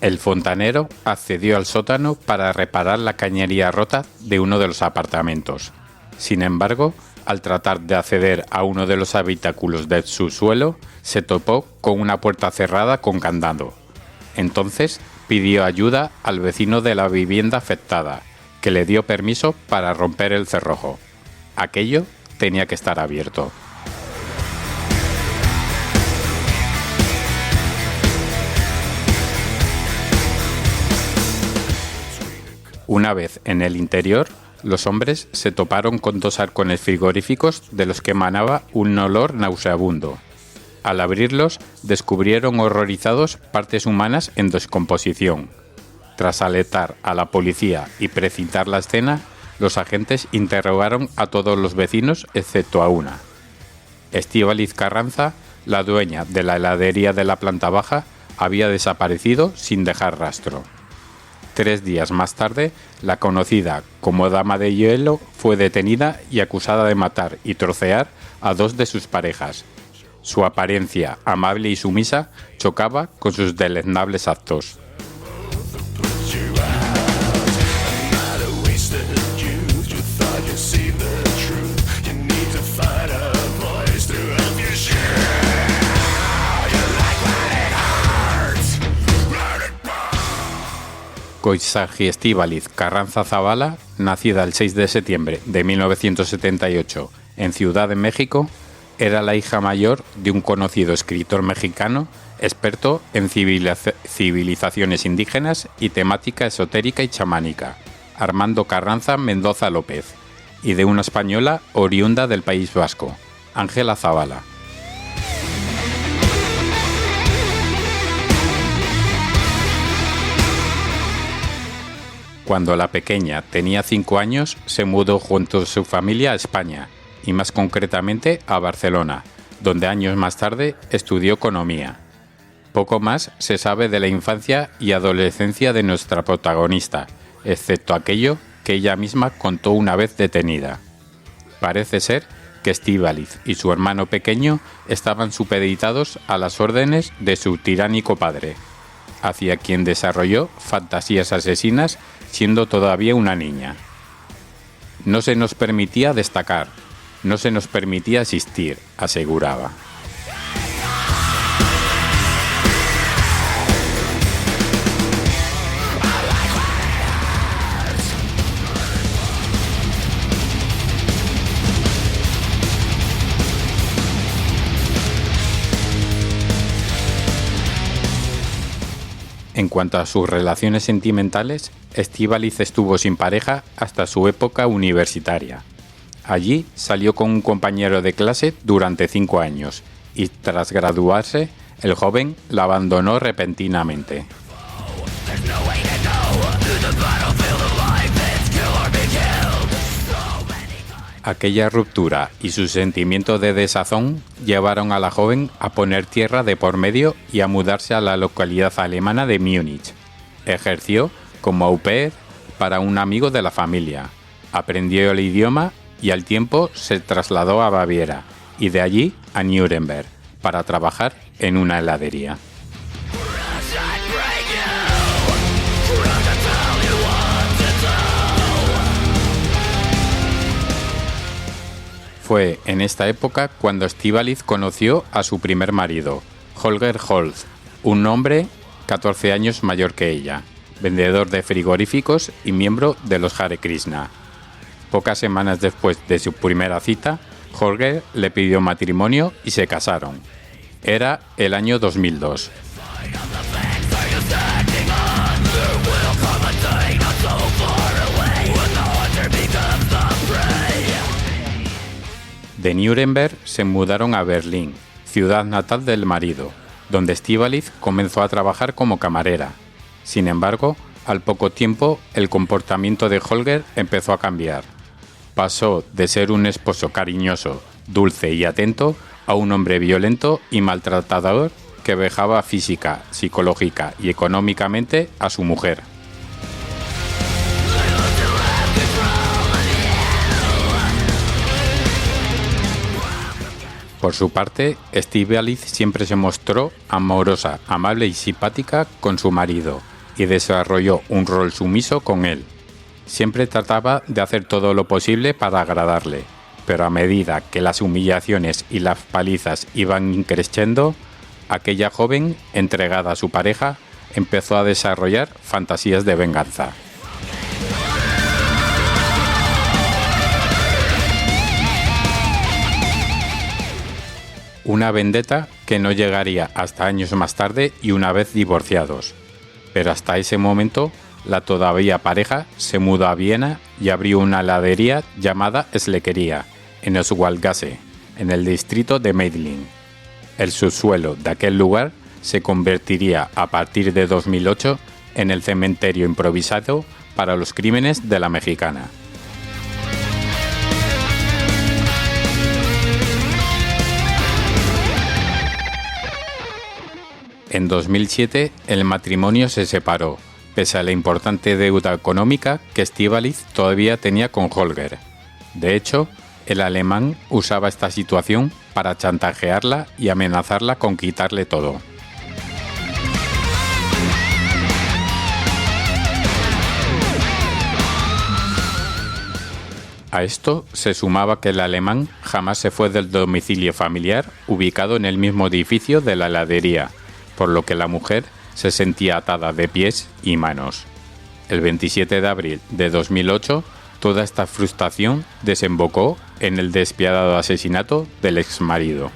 El fontanero accedió al sótano para reparar la cañería rota de uno de los apartamentos. Sin embargo, al tratar de acceder a uno de los habitáculos del subsuelo, se topó con una puerta cerrada con candado. Entonces pidió ayuda al vecino de la vivienda afectada, que le dio permiso para romper el cerrojo. Aquello tenía que estar abierto. Una vez en el interior, los hombres se toparon con 2 arcones frigoríficos de los que emanaba un olor nauseabundo. Al abrirlos, descubrieron horrorizados partes humanas en descomposición. Tras alertar a la policía y precintar la escena, los agentes interrogaron a todos los vecinos excepto a una. Estíbaliz Carranza, la dueña de la heladería de la planta baja, había desaparecido sin dejar rastro. 3 días más tarde, la conocida como Dama de Hielo fue detenida y acusada de matar y trocear a 2 de sus parejas. Su apariencia amable y sumisa chocaba con sus deleznables actos. Koizagi Estíbaliz Carranza Zavala, nacida el 6 de septiembre de 1978 en Ciudad de México, era la hija mayor de un conocido escritor mexicano experto en civilizaciones indígenas y temática esotérica y chamánica, Armando Carranza Mendoza López, y de una española oriunda del País Vasco, Ángela Zavala. Cuando la pequeña tenía 5 años, se mudó junto a su familia a España, y más concretamente a Barcelona, donde años más tarde estudió economía. Poco más se sabe de la infancia y adolescencia de nuestra protagonista, excepto aquello que ella misma contó una vez detenida. Parece ser que Estíbaliz y su hermano pequeño estaban supeditados a las órdenes de su tiránico padre, hacia quien desarrolló fantasías asesinas siendo todavía una niña. No se nos permitía destacar, no se nos permitía existir, aseguraba. En cuanto a sus relaciones sentimentales, Estíbaliz estuvo sin pareja hasta su época universitaria. Allí salió con un compañero de clase durante 5 años y tras graduarse, el joven la abandonó repentinamente. Aquella ruptura y su sentimiento de desazón llevaron a la joven a poner tierra de por medio y a mudarse a la localidad alemana de Múnich. Ejerció como au pair para un amigo de la familia, aprendió el idioma y al tiempo se trasladó a Baviera y de allí a Nuremberg para trabajar en una heladería. Fue en esta época cuando Estíbaliz conoció a su primer marido, Holger Holz, un hombre 14 años mayor que ella, vendedor de frigoríficos y miembro de los Hare Krishna. Pocas semanas después de su primera cita, Holger le pidió matrimonio y se casaron. Era el año 2002. De Nuremberg se mudaron a Berlín, ciudad natal del marido, donde Estíbaliz comenzó a trabajar como camarera. Sin embargo, al poco tiempo el comportamiento de Holger empezó a cambiar. Pasó de ser un esposo cariñoso, dulce y atento a un hombre violento y maltratador que vejaba física, psicológica y económicamente a su mujer. Por su parte, Estíbaliz siempre se mostró amorosa, amable y simpática con su marido, y desarrolló un rol sumiso con él. Siempre trataba de hacer todo lo posible para agradarle, pero a medida que las humillaciones y las palizas iban increciendo, aquella joven, entregada a su pareja, empezó a desarrollar fantasías de venganza. Una vendetta que no llegaría hasta años más tarde y una vez divorciados. Pero hasta ese momento, la todavía pareja se mudó a Viena y abrió una heladería llamada Schleckeria, en Oswaldgasse, en el distrito de Meidling. El subsuelo de aquel lugar se convertiría a partir de 2008 en el cementerio improvisado para los crímenes de la mexicana. En 2007 el matrimonio se separó, pese a la importante deuda económica que Estíbaliz todavía tenía con Holger. De hecho, el alemán usaba esta situación para chantajearla y amenazarla con quitarle todo. A esto se sumaba que el alemán jamás se fue del domicilio familiar ubicado en el mismo edificio de la heladería, por lo que la mujer se sentía atada de pies y manos. El 27 de abril de 2008, toda esta frustración desembocó en el despiadado asesinato del exmarido.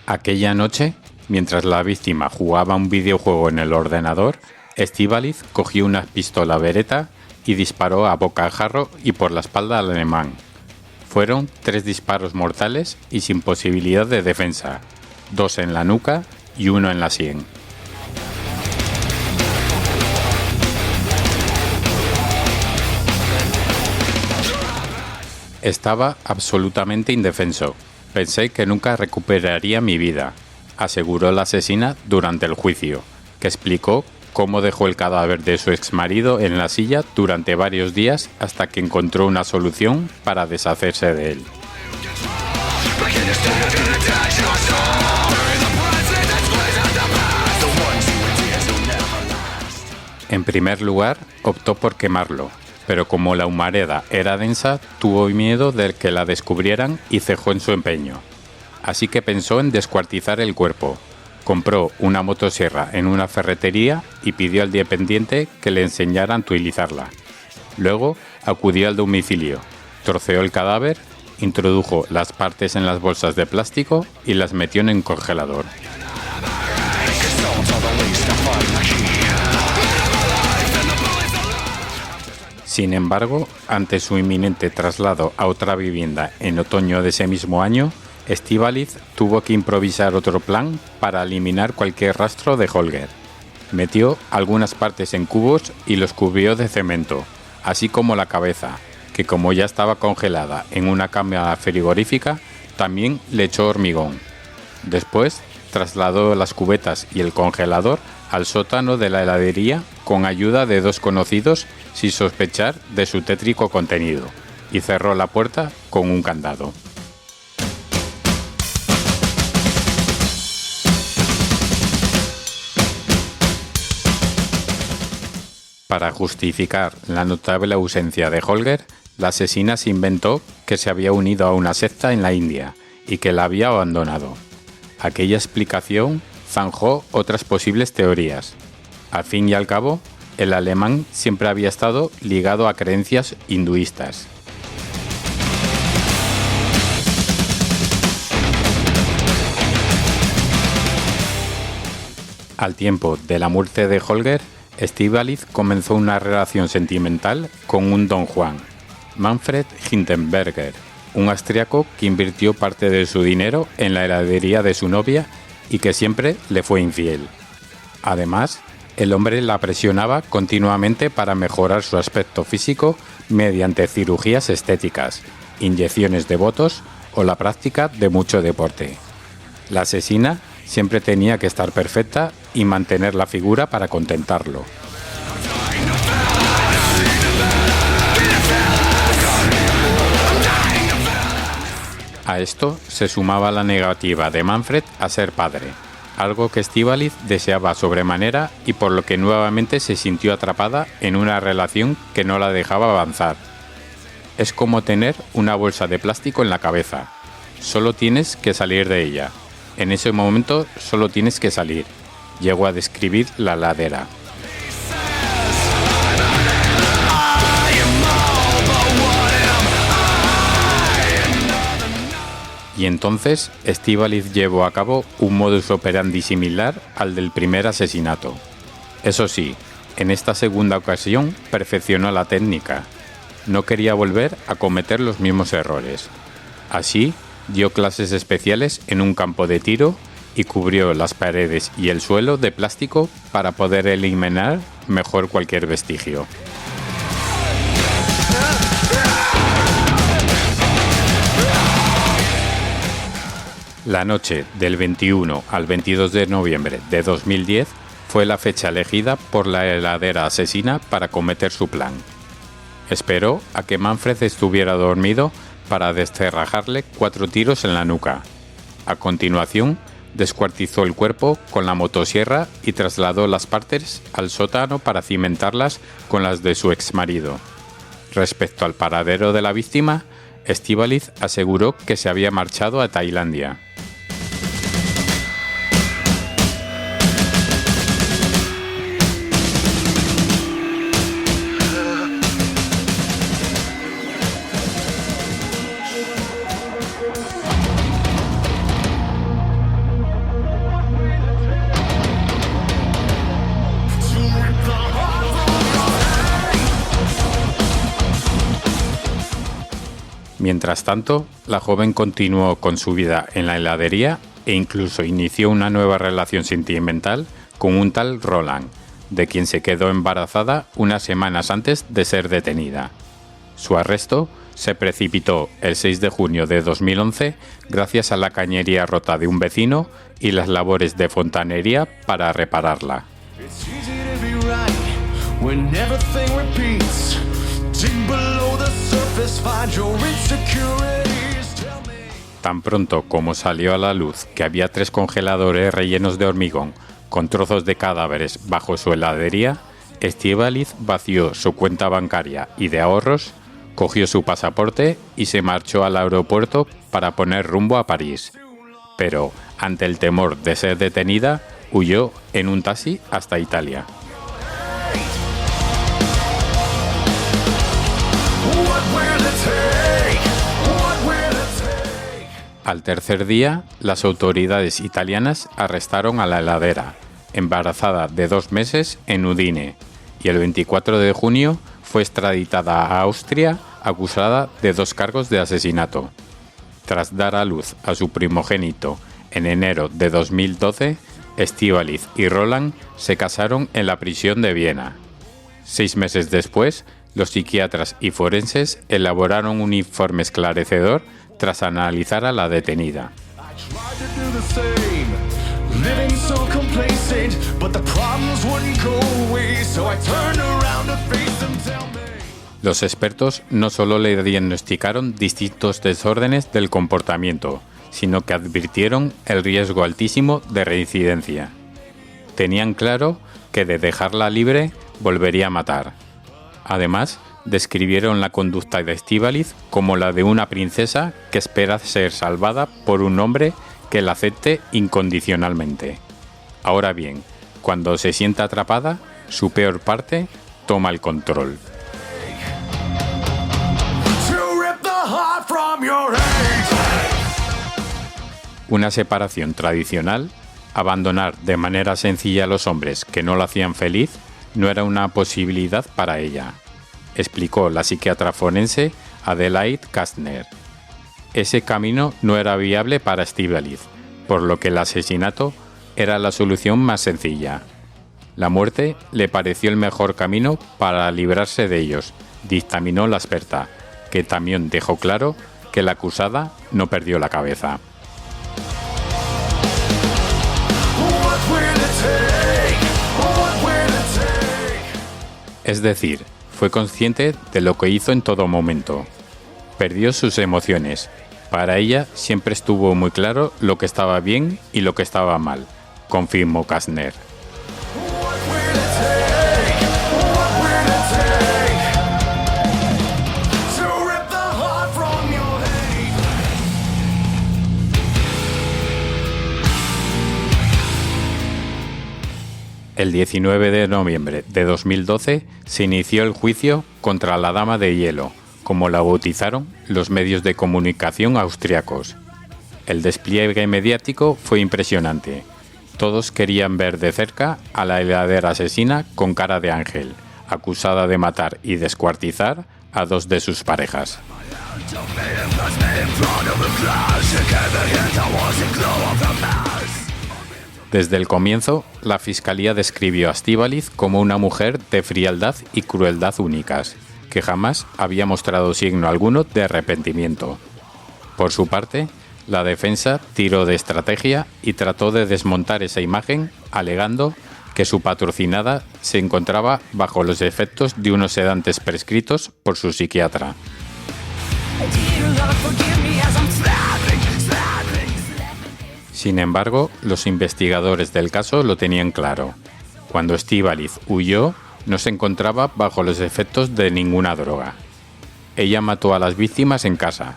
Aquella noche, mientras la víctima jugaba un videojuego en el ordenador, Estíbaliz cogió una pistola Beretta y disparó a bocajarro y por la espalda al alemán. Fueron 3 disparos mortales y sin posibilidad de defensa, 2 en la nuca y 1 en la sien. Estaba absolutamente indefenso. Pensé que nunca recuperaría mi vida, aseguró la asesina durante el juicio, que explicó cómo dejó el cadáver de su exmarido en la silla durante varios días hasta que encontró una solución para deshacerse de él. En primer lugar, optó por quemarlo, pero como la humareda era densa, tuvo miedo de que la descubrieran y cejó en su empeño. Así que pensó en descuartizar el cuerpo. Compró una motosierra en una ferretería y pidió al dependiente que le enseñaran a utilizarla. Luego acudió al domicilio, troceó el cadáver, introdujo las partes en las bolsas de plástico y las metió en el congelador. Sin embargo, ante su inminente traslado a otra vivienda en otoño de ese mismo año, Estíbaliz tuvo que improvisar otro plan para eliminar cualquier rastro de Holger. Metió algunas partes en cubos y los cubrió de cemento, así como la cabeza, que como ya estaba congelada en una cámara frigorífica, también le echó hormigón. Después, trasladó las cubetas y el congelador al sótano de la heladería con ayuda de 2 conocidos sin sospechar de su tétrico contenido, y cerró la puerta con un candado. Para justificar la notable ausencia de Holger, la asesina se inventó que se había unido a una secta en la India y que la había abandonado. Aquella explicación zanjó otras posibles teorías. Al fin y al cabo, el alemán siempre había estado ligado a creencias hinduistas. Al tiempo de la muerte de Holger, Estíbaliz comenzó una relación sentimental con un don Juan, Manfred Hindenberger, un austriaco que invirtió parte de su dinero en la heladería de su novia y que siempre le fue infiel. Además, el hombre la presionaba continuamente para mejorar su aspecto físico mediante cirugías estéticas, inyecciones de botox o la práctica de mucho deporte. La asesina siempre tenía que estar perfecta y mantener la figura para contentarlo. A esto se sumaba la negativa de Manfred a ser padre, algo que Estíbaliz deseaba sobremanera y por lo que nuevamente se sintió atrapada en una relación que no la dejaba avanzar. Es como tener una bolsa de plástico en la cabeza. Solo tienes que salir de ella. En ese momento solo tienes que salir. Llegó a describir la ladera. Y entonces Estíbaliz llevó a cabo un modus operandi similar al del primer asesinato. Eso sí, en esta segunda ocasión perfeccionó la técnica. No quería volver a cometer los mismos errores. Así, dio clases especiales en un campo de tiro y cubrió las paredes y el suelo de plástico para poder eliminar mejor cualquier vestigio. La noche del 21 al 22 de noviembre de 2010 fue la fecha elegida por la heladera asesina para cometer su plan. Esperó a que Manfred estuviera dormido para descerrajarle 4 tiros en la nuca. A continuación, descuartizó el cuerpo con la motosierra y trasladó las partes al sótano para cimentarlas con las de su exmarido. Respecto al paradero de la víctima, Estíbaliz aseguró que se había marchado a Tailandia. Mientras tanto, la joven continuó con su vida en la heladería e incluso inició una nueva relación sentimental con un tal Roland, de quien se quedó embarazada unas semanas antes de ser detenida. Su arresto se precipitó el 6 de junio de 2011 gracias a la cañería rota de un vecino y las labores de fontanería para repararla. Tan pronto como salió a la luz que había 3 congeladores rellenos de hormigón con trozos de cadáveres bajo su heladería, Estíbaliz vació su cuenta bancaria y de ahorros, cogió su pasaporte y se marchó al aeropuerto para poner rumbo a París. Pero, ante el temor de ser detenida, huyó en un taxi hasta Italia. Al tercer día, las autoridades italianas arrestaron a la heladera, embarazada de 2 meses en Udine, y el 24 de junio fue extraditada a Austria acusada de 2 cargos de asesinato. Tras dar a luz a su primogénito en enero de 2012, Estíbaliz y Roland se casaron en la prisión de Viena. 6 meses después, los psiquiatras y forenses elaboraron un informe esclarecedor tras analizar a la detenida. Los expertos no solo le diagnosticaron distintos desórdenes del comportamiento, sino que advirtieron el riesgo altísimo de reincidencia. Tenían claro que de dejarla libre volvería a matar. Además, describieron la conducta de Estíbaliz como la de una princesa que espera ser salvada por un hombre que la acepte incondicionalmente. Ahora bien, cuando se sienta atrapada, su peor parte toma el control. Una separación tradicional, abandonar de manera sencilla a los hombres que no la hacían feliz, no era una posibilidad para ella, explicó la psiquiatra forense Adelaide Kastner. Ese camino no era viable para Estíbaliz, por lo que el asesinato era la solución más sencilla. La muerte le pareció el mejor camino para librarse de ellos, dictaminó la experta, que también dejó claro que la acusada no perdió la cabeza. Es decir, fue consciente de lo que hizo en todo momento. Perdió sus emociones. Para ella siempre estuvo muy claro lo que estaba bien y lo que estaba mal, confirmó Kastner. El 19 de noviembre de 2012 se inició el juicio contra la Dama de Hielo, como la bautizaron los medios de comunicación austriacos. El despliegue mediático fue impresionante. Todos querían ver de cerca a la heladera asesina con cara de ángel, acusada de matar y descuartizar a dos de sus parejas. Desde el comienzo, la Fiscalía describió a Estíbaliz como una mujer de frialdad y crueldad únicas, que jamás había mostrado signo alguno de arrepentimiento. Por su parte, la defensa tiró de estrategia y trató de desmontar esa imagen, alegando que su patrocinada se encontraba bajo los efectos de unos sedantes prescritos por su psiquiatra. Sin embargo, los investigadores del caso lo tenían claro. Cuando Estíbaliz huyó, no se encontraba bajo los efectos de ninguna droga. Ella mató a las víctimas en casa.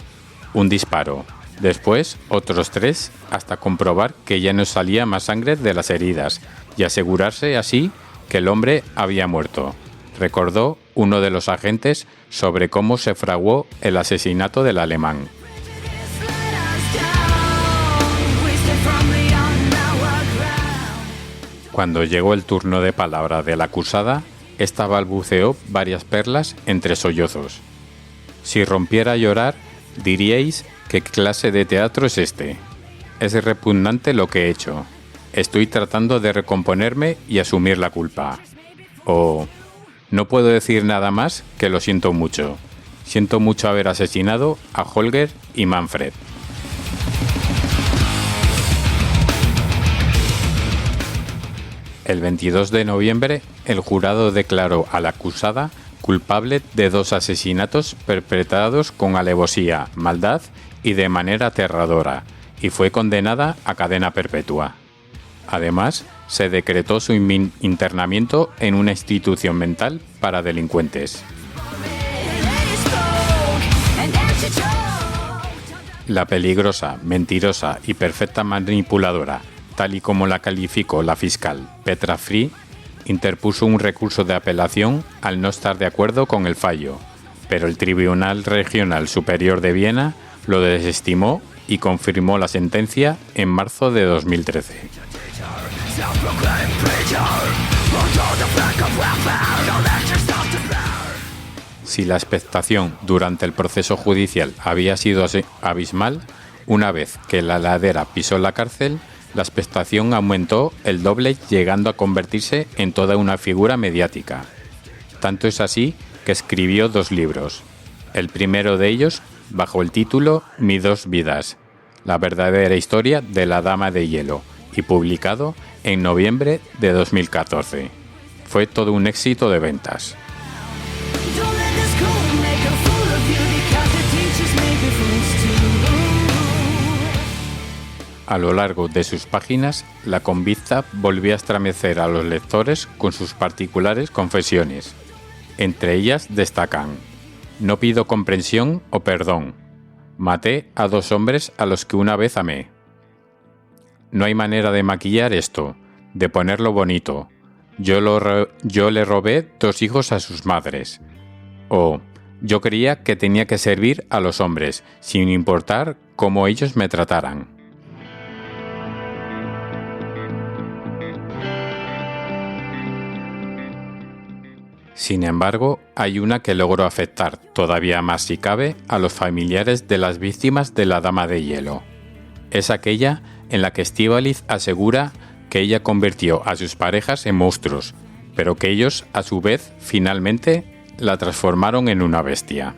Un disparo. Después, otros 3, hasta comprobar que ya no salía más sangre de las heridas y asegurarse así que el hombre había muerto. Recordó uno de los agentes sobre cómo se fraguó el asesinato del alemán. Cuando llegó el turno de palabra de la acusada, esta balbuceó varias perlas entre sollozos. Si rompiera a llorar, diríais ¿qué clase de teatro es este? Es repugnante lo que he hecho. Estoy tratando de recomponerme y asumir la culpa. O no puedo decir nada más que lo siento mucho. Siento mucho haber asesinado a Holger y Manfred. El 22 de noviembre, el jurado declaró a la acusada culpable de 2 asesinatos perpetrados con alevosía, maldad y de manera aterradora, y fue condenada a cadena perpetua. Además, se decretó su internamiento en una institución mental para delincuentes. La peligrosa, mentirosa y perfecta manipuladora, tal y como la calificó la fiscal Petra Fry, interpuso un recurso de apelación al no estar de acuerdo con el fallo, pero el Tribunal Regional Superior de Viena lo desestimó y confirmó la sentencia en marzo de 2013. Si la expectación durante el proceso judicial había sido abismal, una vez que la heladera pisó la cárcel, la expectación aumentó el doble, llegando a convertirse en toda una figura mediática. Tanto es así que escribió 2 libros. El primero de ellos bajo el título Mis 2 vidas, la verdadera historia de la Dama de Hielo, y publicado en noviembre de 2014. Fue todo un éxito de ventas. A lo largo de sus páginas, la convicta volvió a estremecer a los lectores con sus particulares confesiones. Entre ellas destacan: no pido comprensión o perdón. Maté a 2 hombres a los que una vez amé. No hay manera de maquillar esto, de ponerlo bonito. Yo le robé 2 hijos a sus madres. O yo creía que tenía que servir a los hombres, sin importar cómo ellos me trataran. Sin embargo, hay una que logró afectar todavía más si cabe a los familiares de las víctimas de la Dama de Hielo. Es aquella en la que Estíbaliz asegura que ella convirtió a sus parejas en monstruos, pero que ellos, a su vez, finalmente la transformaron en una bestia.